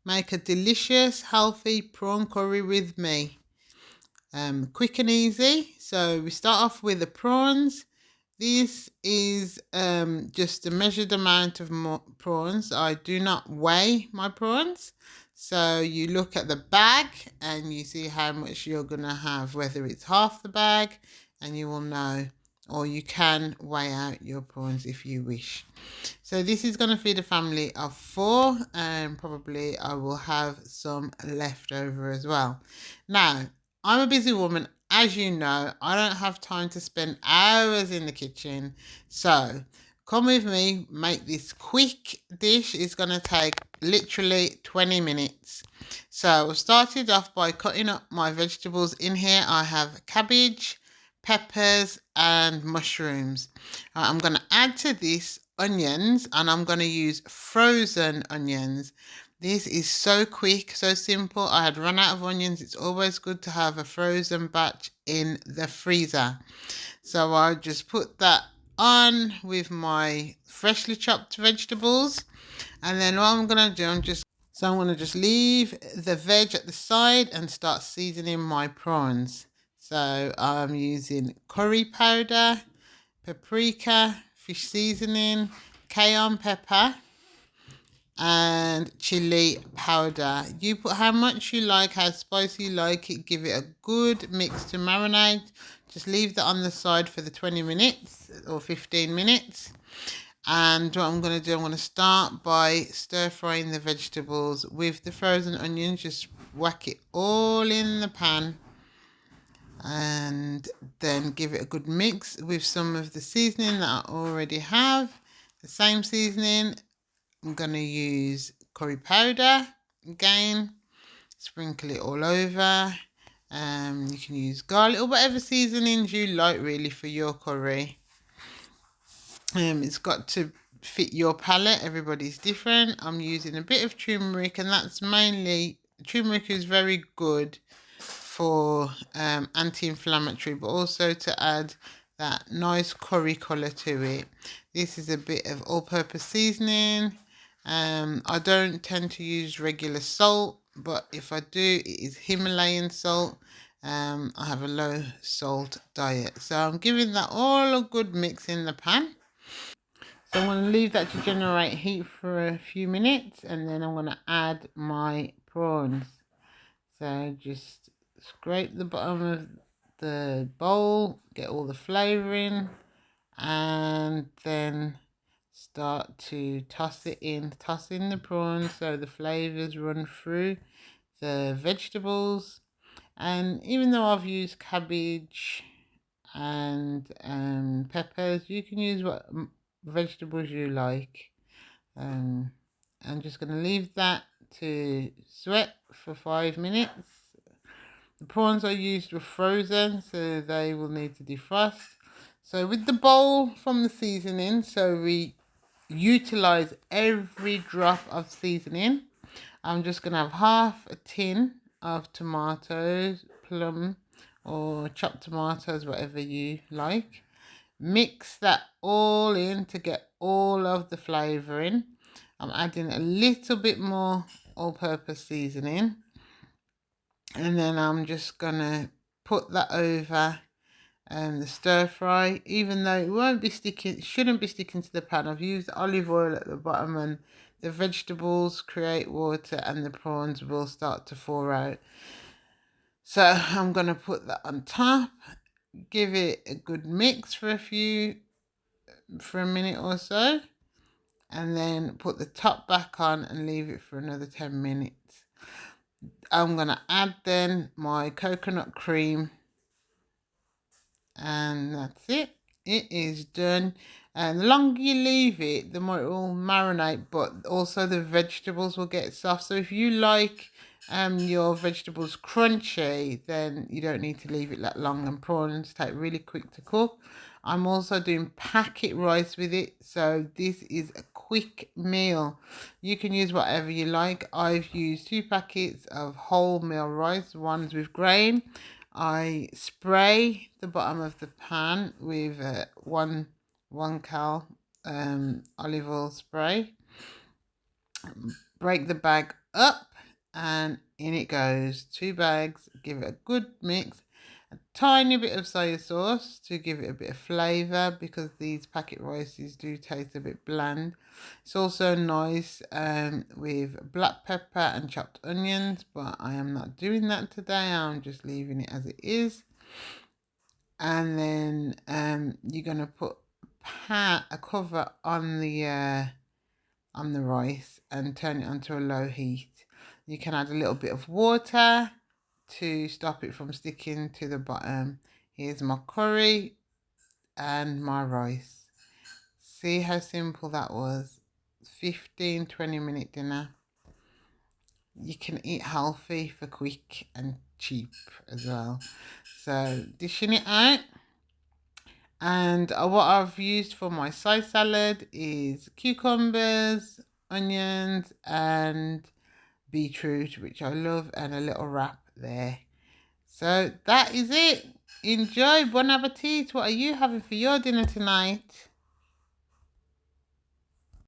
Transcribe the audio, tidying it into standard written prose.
Make a delicious, healthy prawn curry with me. Quick and easy. So we start off with the prawns. This is just a measured amount of prawns. I do not weigh my prawns. So you look at the bag and you see how much you're going to have, whether it's half the bag, and you will know, or you can weigh out your prawns if you wish. So this is going to feed a family of 4, and probably I will have some left over as well. Now, I'm a busy woman. As you know, I don't have time to spend hours in the kitchen. So come with me, make this quick dish. It's going to take literally 20 minutes. So I started off by cutting up my vegetables. In here I have cabbage, peppers and mushrooms. I'm going to add to this onions, and I'm going to use frozen onions. This is so quick, so simple. I had run out of onions. It's always good to have a frozen batch in the freezer. So I just put that on with my freshly chopped vegetables, and then what I'm going to do, I'm going to just leave the veg at the side and start seasoning my prawns. So I'm using curry powder, paprika, fish seasoning, cayenne pepper and chili powder. You put how much you like, how spicy you like it. Give it a good mix to marinate. Just leave that on the side for the 20 minutes or 15 minutes. And what I'm going to do, I'm going to start by stir frying the vegetables with the frozen onions. Just whack it all in the pan and then give it a good mix with some of the seasoning that I already have. The same seasoning. I'm going to use curry powder again, sprinkle it all over. You can use garlic or whatever seasonings you like really for your curry. It's got to fit your palate. Everybody's different. I'm using a bit of turmeric, and that's mainly, turmeric is very good for anti-inflammatory, but also to add that nice curry colour to it. This is a bit of all-purpose seasoning. I don't tend to use regular salt, but if I do, it is Himalayan salt. I have a low salt diet, so I'm giving that all a good mix in the pan. So I'm going to leave that to generate heat for a few minutes, and then I'm going to add my prawns. So just scrape the bottom of the bowl, get all the flavour in, and then start to toss in the prawns so the flavours run through the vegetables. And even though I've used cabbage and peppers, you can use what vegetables you like. I'm just going to leave that to sweat for 5 minutes. The prawns I used were frozen, so they will need to defrost. So with the bowl from the seasoning, so we utilize every drop of seasoning. I'm just going to have half a tin of tomatoes, plum or chopped tomatoes, whatever you like. Mix that all in to get all of the flavour in. I'm adding a little bit more all-purpose seasoning. And then I'm just going to put that over the stir fry, even though it won't be sticking, it shouldn't be sticking to the pan. I've used olive oil at the bottom, and the vegetables create water and the prawns will start to fall out. So I'm going to put that on top, give it a good mix for a minute or so, and then put the top back on and leave it for another 10 minutes. I'm going to add then my coconut cream, and that's it. It is done. And the longer you leave it, the more it will marinate, but also the vegetables will get soft. So if you like your vegetables crunchy, then you don't need to leave it that long, and prawns take really quick to cook. I'm also doing packet rice with it, so this is a quick meal. You can use whatever you like. I've used 2 packets of wholemeal rice, ones with grain. I spray the bottom of the pan with one cal olive oil spray. Break the bag up and in it goes 2 bags. Give it a good mix. A tiny bit of soy sauce to give it a bit of flavour, because these packet rices do taste a bit bland. It's also nice with black pepper and chopped onions, but I am not doing that today. I'm just leaving it as it is. And then you're gonna put a cover on the rice and turn it onto a low heat. You can add a little bit of water to stop it from sticking to the bottom. Here's my curry and my rice. See how simple that was? 15-20 minute dinner. You can eat healthy for quick and cheap as well. So dishing it out. And what I've used for my side salad is cucumbers, onions and beetroot, which I love, and a little wrap there. So that is it. Enjoy. Bon appetit. What are you having for your dinner tonight?